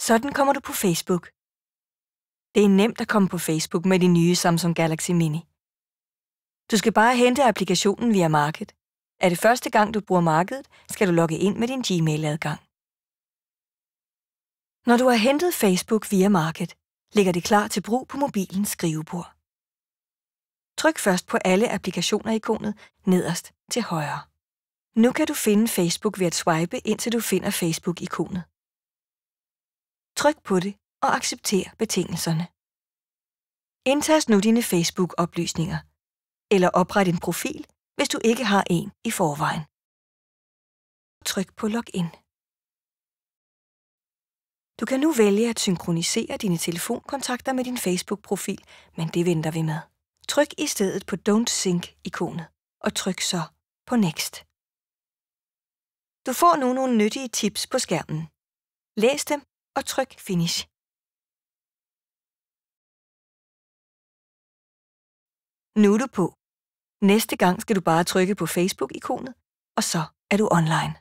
Sådan kommer du på Facebook. Det er nemt at komme på Facebook med din nye Samsung Galaxy Mini. Du skal bare hente applikationen via Market. Er det første gang, du bruger Markedet, skal du logge ind med din Gmail-adgang. Når du har hentet Facebook via Market, ligger det klar til brug på mobilens skrivebord. Tryk først på alle applikationer-ikonet nederst til højre. Nu kan du finde Facebook ved at swipe, indtil du finder Facebook-ikonet. Tryk på det og accepter betingelserne. Indtast nu dine Facebook-oplysninger, eller opret en profil, hvis du ikke har en i forvejen. Tryk på Login. Du kan nu vælge at synkronisere dine telefonkontakter med din Facebook-profil, men det venter vi med. Tryk i stedet på Don't Sync-ikonet, og tryk så på Next. Du får nu nogle nyttige tips på skærmen. Læs dem og tryk Finish. Nu er du på. Næste gang skal du bare trykke på Facebook-ikonet, og så er du online.